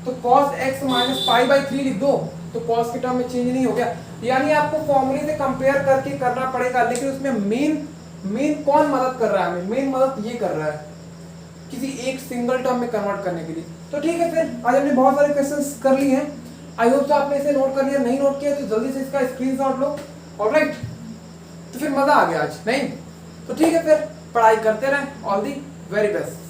तो कॉस एक्स माइनस π/3 लिख दो, तो कॉस के टर्म में चेंज नहीं हो गया। यानी आपको फॉर्मूले से कंपेयर करके करना पड़ेगा, लेकिन उसमें मेन कौन मदद कर रहा है हमें, मेन मदद ये कर रहा है किसी एक सिंगल टर्म में कन्वर्ट करने के लिए। तो ठीक है, फिर आज हमने बहुत सारे क्वेश्चंस कर लिए हैं। आई होप तो आपने इसे नोट कर लिया, नहीं नोट किया तो जल्दी से इसका स्क्रीनशॉट लो। ऑलराइट, तो फिर मजा आ गया आज, नहीं तो ठीक है, फिर पढ़ाई करते रहें। All the very best.